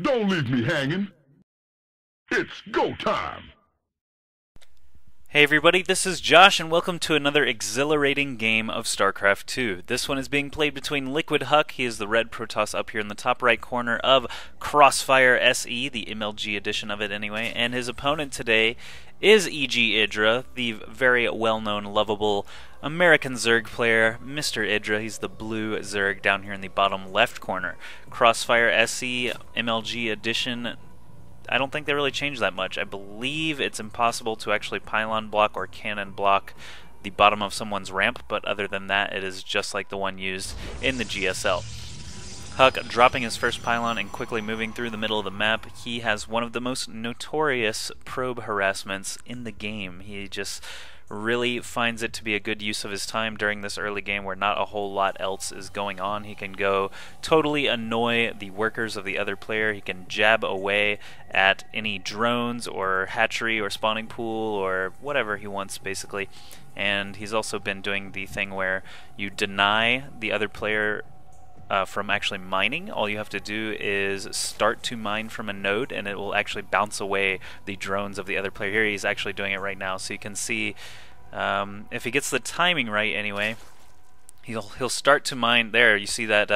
Don't leave me hanging. It's go time. Hey everybody, this is Josh, and welcome to another exhilarating game of StarCraft 2. This one is being played between Liquid HuK, he is the red Protoss up here in the top right corner of Crossfire SE, the MLG edition of it anyway, and his opponent today is IdrA, the very well-known, lovable American Zerg player, Mr. IdrA. He's the blue Zerg down here in the bottom left corner. Crossfire SE MLG edition, I don't think they really changed that much. I believe it's impossible to actually pylon block or cannon block the bottom of someone's ramp, but other than that, it is just like the one used in the GSL. HuK dropping his first pylon and quickly moving through the middle of the map. He has one of the most notorious probe harassments in the game. He just really finds it to be a good use of his time during this early game where not a whole lot else is going on. He can go totally annoy the workers of the other player. He can jab away at any drones or hatchery or spawning pool or whatever he wants basically. And he's also been doing the thing where you deny the other player from actually mining. All you have to do is start to mine from a node and it will actually bounce away the drones of the other player. Here he's actually doing it right now, so you can see if he gets the timing right anyway, he'll start to mine. There you see that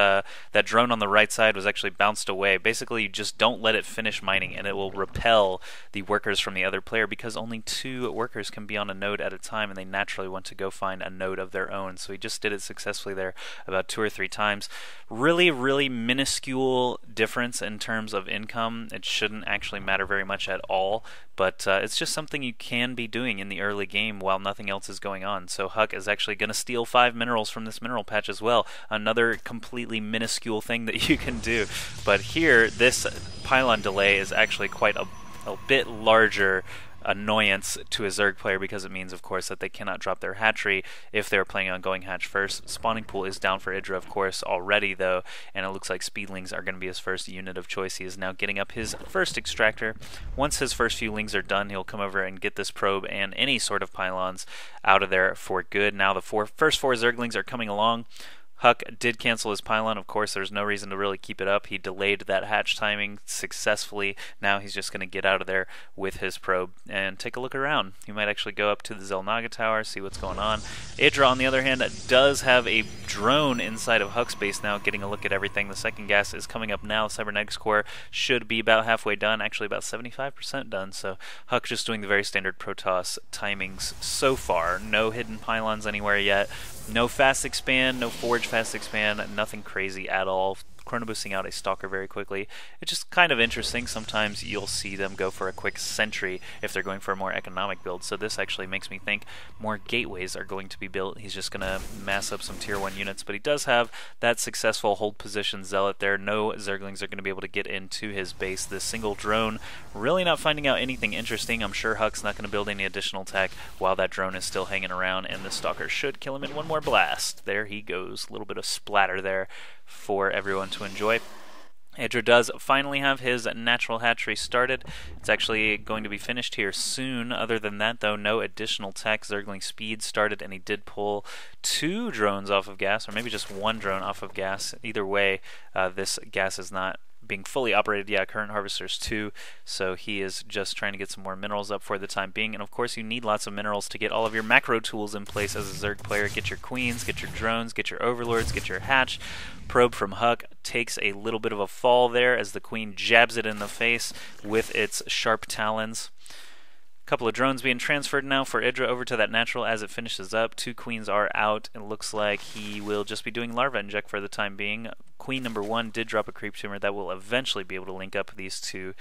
that drone on the right side was actually bounced away. Basically you just don't let it finish mining and it will repel the workers from the other player, because only 2 workers can be on a node at a time and they naturally want to go find a node of their own. So he just did it successfully there about 2 or 3 times. Really minuscule difference in terms of income. It shouldn't actually matter very much at all, but it's just something you can be doing in the early game while nothing else is going on. So HuK is actually going to steal 5 minerals from this mineral patch as well. Another completely minuscule thing that you can do. But here, this pylon delay is actually quite a bit larger annoyance to a Zerg player, because it means, of course, that they cannot drop their hatchery if they're planning on going hatch first. Spawning pool is down for IdrA, of course, already, though, and it looks like speedlings are going to be his first unit of choice. He is now getting up his first extractor. Once his first few lings are done, he'll come over and get this probe and any sort of pylons out of there for good. Now the first 4 Zerglings are coming along. HuK did cancel his pylon. Of course, there's no reason to really keep it up. He delayed that hatch timing successfully. Now he's just going to get out of there with his probe and take a look around. He might actually go up to the Xel'Naga Tower, see what's going on. IdrA, on the other hand, does have a drone inside of HuK's base now, getting a look at everything. The second gas is coming up now. Cybernetics core should be about halfway done, actually about 75% done. So HuK just doing the very standard Protoss timings so far. No hidden pylons anywhere yet. No fast expand, no forge fast expand, nothing crazy at all. Chrono boosting out a stalker very quickly. It's just kind of interesting. Sometimes you'll see them go for a quick sentry if they're going for a more economic build. So this actually makes me think more gateways are going to be built. He's just going to mass up some tier 1 units, but he does have that successful hold position zealot there. No Zerglings are going to be able to get into his base. This single drone really not finding out anything interesting. I'm sure HuK's not going to build any additional tech while that drone is still hanging around, and the stalker should kill him in one more blast. There he goes. A little bit of splatter there for everyone to enjoy. IdrA does finally have his natural hatchery started. It's actually going to be finished here soon. Other than that, though, no additional tech. Zergling speed started, and he did pull 2 drones off of gas, or maybe just 1 drone off of gas. Either way, this gas is not being fully operated. Yeah, current harvesters 2, so he is just trying to get some more minerals up for the time being. And of course you need lots of minerals to get all of your macro tools in place as a Zerg player. Get your queens, get your drones, get your overlords, get your hatch. Probe from HuK takes a little bit of a fall there as the queen jabs it in the face with its sharp talons. Couple of drones being transferred now for IdrA over to that natural as it finishes up. 2 queens are out. It looks like he will just be doing larva inject for the time being. Queen number 1 did drop a creep tumor that will eventually be able to link up these 2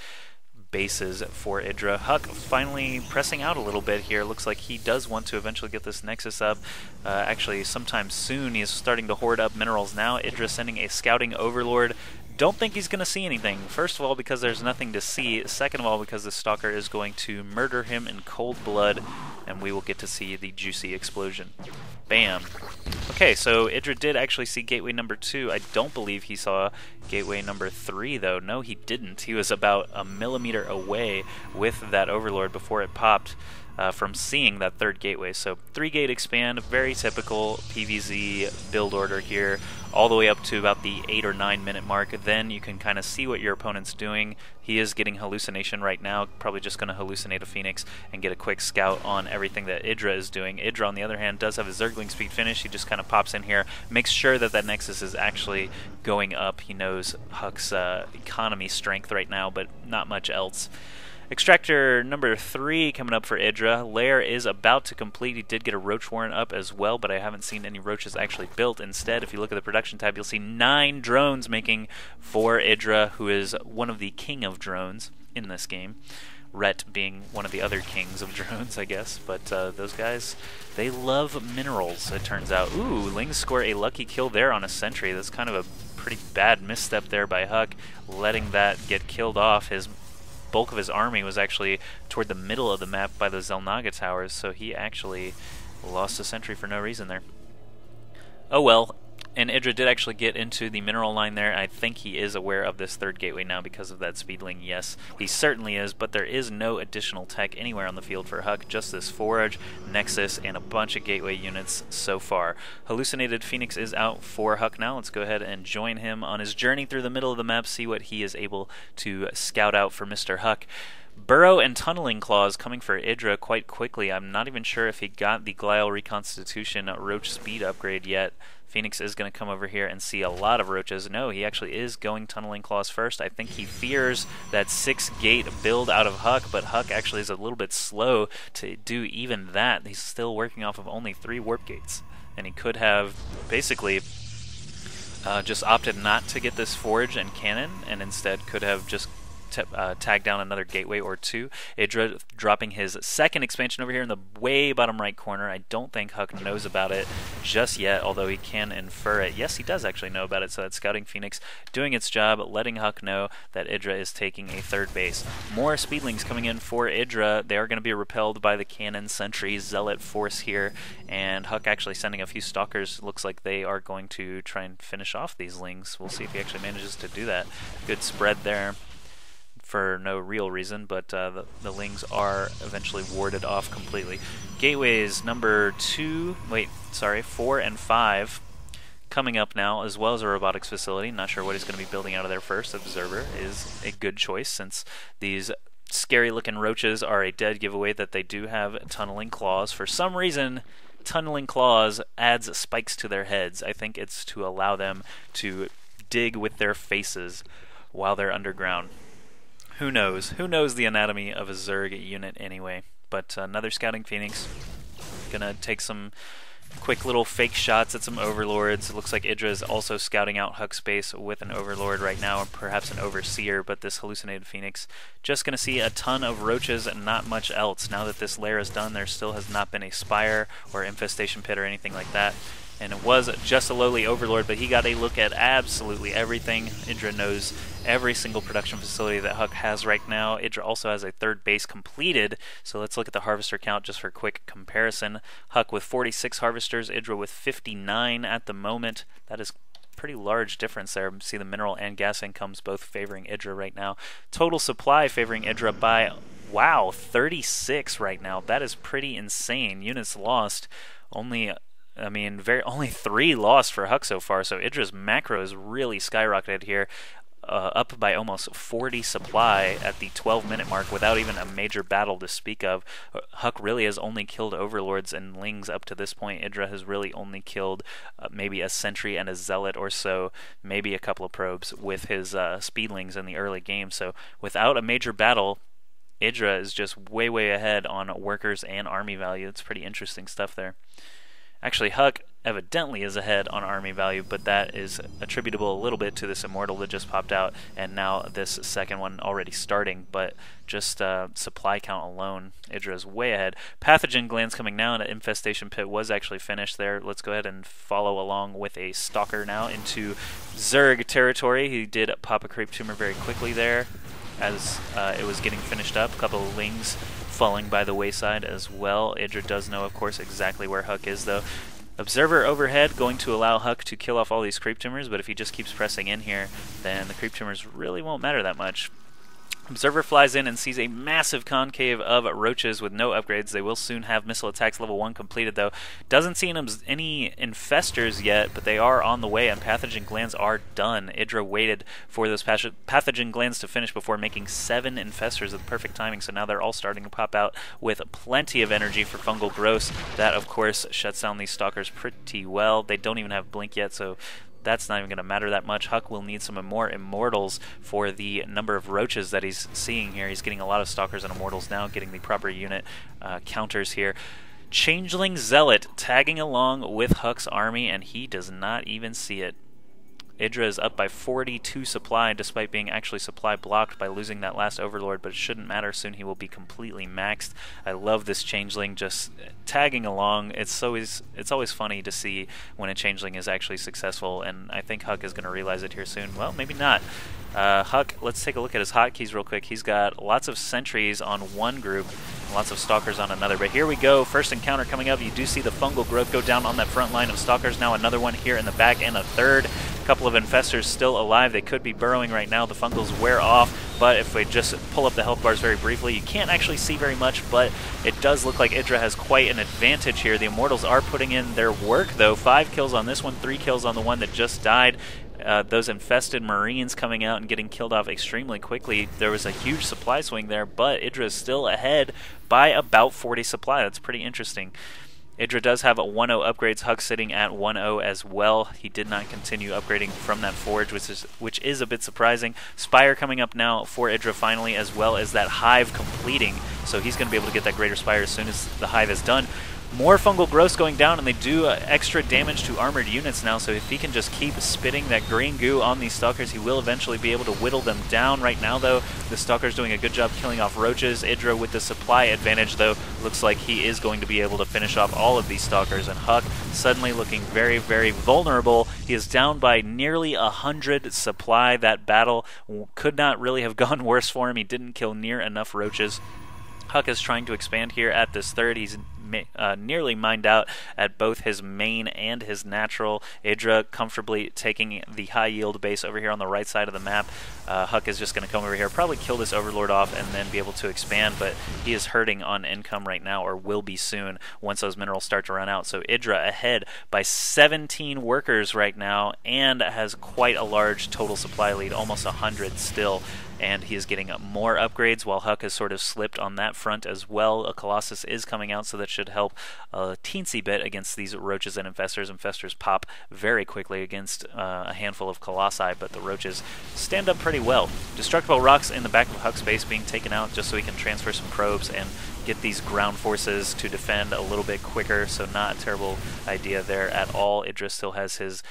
bases for IdrA. HuK finally pressing out a little bit here. Looks like he does want to eventually get this Nexus up. Actually, sometime soon. He is starting to hoard up minerals now. IdrA sending a scouting overlord. Don't think he's going to see anything. First of all, because there's nothing to see. Second of all, because the stalker is going to murder him in cold blood, and we will get to see the juicy explosion. Bam. Okay, so IdrA did actually see gateway number 2. I don't believe he saw gateway number 3, though. No, he didn't. He was about a millimeter away with that overlord before it popped. from seeing that third gateway. So 3-gate expand, very typical PvZ build order here, all the way up to about the 8 or 9 minute mark. Then you can kind of see what your opponent's doing. He is getting hallucination right now, probably just going to hallucinate a Phoenix and get a quick scout on everything that IdrA is doing. IdrA, on the other hand, does have a Zergling speed finish. He just kind of pops in here, makes sure that that Nexus is actually going up. He knows HuK's economy strength right now, but not much else. Extractor number 3 coming up for IdrA. Lair is about to complete. He did get a Roach Warren up as well, but I haven't seen any Roaches actually built. Instead, if you look at the production tab, you'll see 9 drones making for IdrA, who is one of the king of drones in this game. Rhett being one of the other kings of drones, I guess. But those guys, they love minerals, it turns out. Ooh, Lings score a lucky kill there on a sentry. That's kind of a pretty bad misstep there by HuK, letting that get killed off. His bulk of his army was actually toward the middle of the map by the Zelnaga towers, so he actually lost a sentry for no reason there. Oh well, and IdrA did actually get into the mineral line there. I think he is aware of this third gateway now because of that speedling. Yes, he certainly is, but there is no additional tech anywhere on the field for HuK, just this Forge, Nexus, and a bunch of gateway units so far. Hallucinated Phoenix is out for HuK now. Let's go ahead and join him on his journey through the middle of the map, see what he is able to scout out for Mr. HuK. Burrow and Tunneling Claws coming for IdrA quite quickly. I'm not even sure if he got the Glial Reconstitution Roach speed upgrade yet. Phoenix is going to come over here and see a lot of Roaches. No, he actually is going Tunneling Claws first. I think he fears that 6-gate build out of HuK, but HuK actually is a little bit slow to do even that. He's still working off of only 3 warp gates, and he could have basically just opted not to get this Forge and Cannon, and instead could have just tag down another gateway or 2. IdrA dropping his second expansion over here in the way bottom right corner. I don't think HuK knows about it just yet, although he can infer it. Yes, he does actually know about it, so that's Scouting Phoenix doing its job, letting HuK know that IdrA is taking a third base. More Speedlings coming in for IdrA. They are going to be repelled by the Cannon Sentry Zealot force here, and HuK actually sending a few Stalkers. Looks like they are going to try and finish off these Lings. We'll see if he actually manages to do that. Good spread there for no real reason, but the Lings are eventually warded off completely. Gateways number 4 and 5 coming up now, as well as a robotics facility. Not sure what he's going to be building out of there first. Observer is a good choice, since these scary looking Roaches are a dead giveaway that they do have Tunneling Claws. For some reason, Tunneling Claws adds spikes to their heads. I think it's to allow them to dig with their faces while they're underground. Who knows? Who knows the anatomy of a Zerg unit anyway? But another Scouting Phoenix. Gonna take some quick little fake shots at some Overlords. It looks like IdrA is also scouting out HuK space with an Overlord right now, and perhaps an Overseer, but this Hallucinated Phoenix just gonna see a ton of Roaches and not much else. Now that this lair is done, there still has not been a Spire or Infestation Pit or anything like that. And it was just a lowly Overlord, but he got a look at absolutely everything. IdrA knows every single production facility that HuK has right now. IdrA also has a third base completed, so let's look at the Harvester count just for a quick comparison. HuK with 46 Harvesters, IdrA with 59 at the moment. That is pretty large difference there. See the mineral and gas incomes both favoring IdrA right now. Total supply favoring IdrA by, wow, 36 right now. That is pretty insane. Units lost, only 3 lost for HuK so far, so IdrA's macro is really skyrocketed here, up by almost 40 supply at the 12-minute mark without even a major battle to speak of. HuK really has only killed Overlords and Lings up to this point. IdrA has really only killed maybe a Sentry and a Zealot or so, maybe a couple of probes with his Speedlings in the early game. So without a major battle, IdrA is just way, way ahead on workers and army value. It's pretty interesting stuff there. Actually, HuK evidently is ahead on army value, but that is attributable a little bit to this Immortal that just popped out, and now this second one already starting, but just supply count alone, IdrA is way ahead. Pathogen Glands coming now, and an Infestation Pit was actually finished there. Let's go ahead and follow along with a Stalker now into Zerg territory. He did pop a Creep Tumor very quickly there as it was getting finished up. A couple of Lings falling by the wayside as well. IdrA does know, of course, exactly where HuK is, though. Observer overhead going to allow HuK to kill off all these Creep Tumors, but if he just keeps pressing in here, then the Creep Tumors really won't matter that much. Observer flies in and sees a massive concave of roaches with no upgrades. They will soon have missile attacks level 1 completed, though. Doesn't see any infestors yet, but they are on the way, and pathogen glands are done. IdrA waited for those pathogen glands to finish before making 7 infestors with perfect timing, so now they're all starting to pop out with plenty of energy for fungal growths. That, of course, shuts down these stalkers pretty well. They don't even have blink yet, so that's not even going to matter that much. HuK will need some more immortals for the number of roaches that he's seeing here. He's getting a lot of stalkers and immortals now, getting the proper unit counters here. Changeling Zealot tagging along with HuK's army, and he does not even see it. IdrA is up by 42 supply, despite being actually supply blocked by losing that last Overlord, but it shouldn't matter. Soon he will be completely maxed. I love this Changeling just tagging along. It's always funny to see when a Changeling is actually successful, and I think HuK is going to realize it here soon. Well, maybe not. HuK, let's take a look at his hotkeys real quick. He's got lots of sentries on one group, and lots of stalkers on another. But here we go, first encounter coming up. You do see the fungal growth go down on that front line of stalkers. Now another one here in the back, and a third. Couple of infestors still alive. They could be burrowing right now. The fungals wear off, but if we just pull up the health bars very briefly, you can't actually see very much, but it does look like IdrA has quite an advantage here. The Immortals are putting in their work, though. 5 kills on this one, 3 kills on the one that just died. Those infested Marines coming out and getting killed off extremely quickly. There was a huge supply swing there, but IdrA is still ahead by about 40 supply. That's pretty interesting. IdrA does have a 1-0 upgrades, HuK sitting at 1-0 as well. He did not continue upgrading from that Forge, which is a bit surprising. Spire coming up now for IdrA finally, as well as that Hive completing, so he's going to be able to get that Greater Spire as soon as the Hive is done. More fungal growths going down, and they do extra damage to armored units now, so if he can just keep spitting that green goo on these stalkers, he will eventually be able to whittle them down. Right now, though, the stalker's doing a good job killing off roaches. IdrA with the supply advantage, though, looks like he is going to be able to finish off all of these stalkers, and HuK suddenly looking very, very vulnerable. He is down by nearly 100 supply. That battle could not really have gone worse for him. He didn't kill near enough roaches. HuK is trying to expand here at this third. He's nearly mined out at both his main and his natural. IdrA comfortably taking the high yield base over here on the right side of the map. HuK is just going to come over here, probably kill this Overlord off, and then be able to expand, but he is hurting on income right now, or will be soon once those minerals start to run out. So IdrA ahead by 17 workers right now, and has quite a large total supply lead, almost 100 still. And he is getting more upgrades, while HuK has sort of slipped on that front as well. A Colossus is coming out, so that should help a teensy bit against these roaches and infestors. Infestors pop very quickly against a handful of Colossi, but the roaches stand up pretty well. Destructible rocks in the back of HuK's base being taken out just so he can transfer some probes and get these ground forces to defend a little bit quicker, so not a terrible idea there at all. IdrA still has his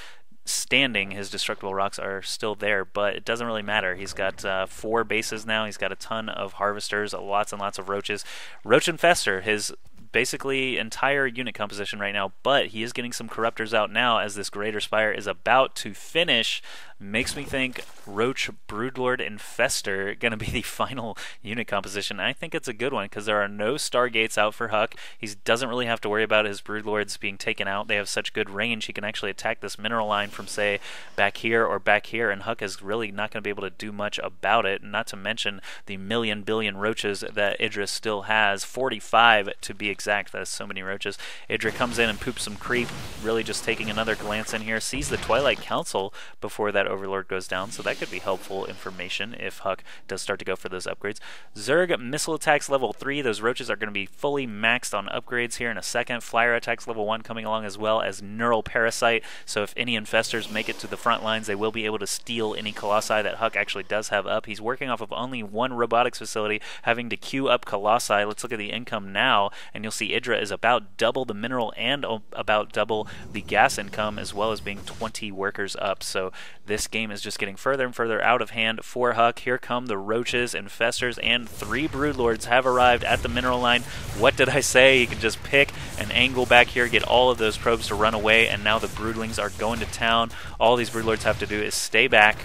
standing. His destructible rocks are still there, but it doesn't really matter. He's got 4 bases now. He's got a ton of harvesters, lots and lots of roaches. Roach Infestor, his basically entire unit composition right now, but he is getting some corruptors out now as this Greater Spire is about to finish. Makes me think Roach Broodlord Infestor going to be the final unit composition. I think it's a good one because there are no Stargates out for HuK. He doesn't really have to worry about his Broodlords being taken out. They have such good range. He can actually attack this mineral line from, say, back here or back here, and HuK is really not going to be able to do much about it, not to mention the billion roaches that IdrA still has. 45 to be exact. That's so many roaches. IdrA comes in and poops some creep, really just taking another glance in here. Sees the Twilight Council before that Overlord goes down, so that could be helpful information if HuK does start to go for those upgrades. Zerg missile attacks level 3. Those roaches are going to be fully maxed on upgrades here in a second. Flyer attacks level 1 coming along, as well as Neural Parasite, so if any infestors make it to the front lines, they will be able to steal any Colossi that HuK actually does have up. He's working off of only 1 robotics facility, having to queue up Colossi. Let's look at the income now, and you'll see IdrA is about double the mineral and about double the gas income, as well as being 20 workers up. So this game is just getting further and further out of hand for HuK. Here come the roaches, infestors, and 3 broodlords have arrived at the mineral line. What did I say? You can just pick an angle back here, get all of those probes to run away, and now the broodlings are going to town. All these broodlords have to do is stay back,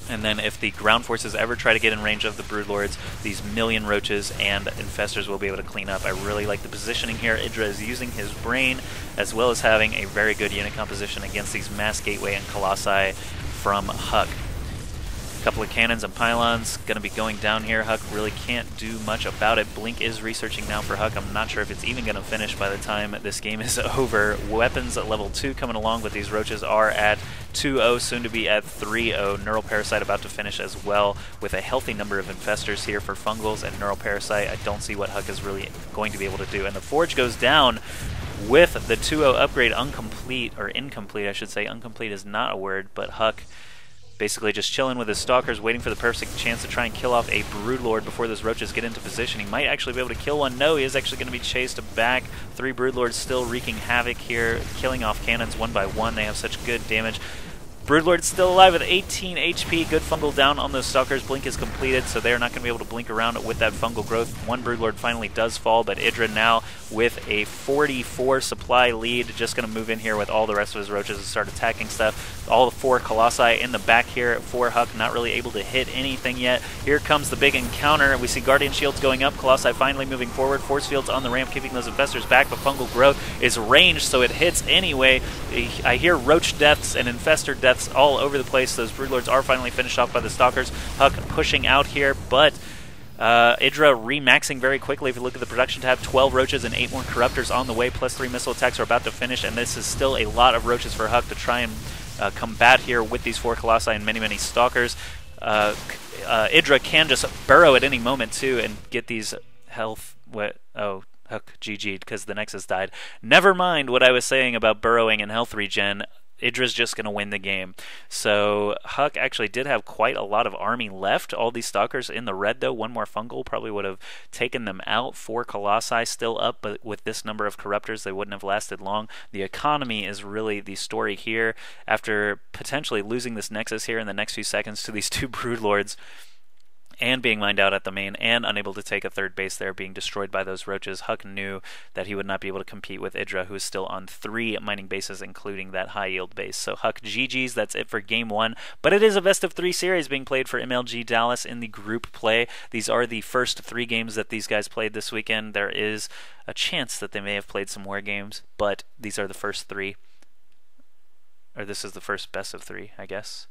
and then if the ground forces ever try to get in range of the broodlords, these million roaches and infestors will be able to clean up. I really like the positioning here. IdrA is using his brain, as well as having a very good unit composition against these mass gateway and colossi from HuK. A couple of cannons and pylons going to be going down here. HuK really can't do much about it. Blink is researching now for HuK. I'm not sure if it's even going to finish by the time this game is over. Weapons at level 2 coming along, but these roaches are at 2-0, soon to be at 3-0. Neural Parasite about to finish as well, with a healthy number of infestors here for Fungals and Neural Parasite. I don't see what HuK is really going to be able to do. And the Forge goes down with the 2-0 upgrade incomplete, or incomplete I should say. Incomplete is not a word, but HuK basically just chilling with his Stalkers, waiting for the perfect chance to try and kill off a Broodlord before those roaches get into position. He might actually be able to kill one. No, he is actually going to be chased back. 3 Broodlords still wreaking havoc here, killing off cannons one by one. They have such good damage. Broodlord's still alive with 18 HP. Good fungal down on those Stalkers. Blink is completed, so they're not going to be able to blink around with that fungal growth. One Broodlord finally does fall, but IdrA now with a 44 supply lead, just going to move in here with all the rest of his roaches and start attacking stuff. All the 4 Colossi in the back here for HuK, not really able to hit anything yet. Here comes the big encounter. We see Guardian Shields going up, Colossi finally moving forward, Force Fields on the ramp, keeping those infestors back, but fungal growth is ranged, so it hits anyway. I hear roach deaths and infestor deaths all over the place. Those Broodlords are finally finished off by the Stalkers. HuK pushing out here, but IdrA remaxing very quickly. If you look at the production tab, 12 roaches and 8 more corruptors on the way, plus 3 missile attacks are about to finish, and this is still a lot of roaches for HuK to try and combat here with these 4 Colossi and many Stalkers. IdrA can just burrow at any moment too and get these health... HuK GG'd because the Nexus died. Never mind what I was saying about burrowing and health regen. IdrA's just going to win the game. So HuK actually did have quite a lot of army left. All these Stalkers in the red, though. One more fungal probably would have taken them out. 4 Colossi still up, but with this number of Corruptors, they wouldn't have lasted long. The economy is really the story here. After potentially losing this Nexus here in the next few seconds to these 2 Broodlords, and being mined out at the main, and unable to take a 3rd base there, being destroyed by those roaches, HuK knew that he would not be able to compete with IdrA, who is still on 3 mining bases, including that high-yield base. So HuK GG's, that's it for Game 1. But it is a best-of-3 series being played for MLG Dallas in the group play. These are the first 3 games that these guys played this weekend. There is a chance that they may have played some more games, but these are the first 3. Or this is the first best-of-3, I guess.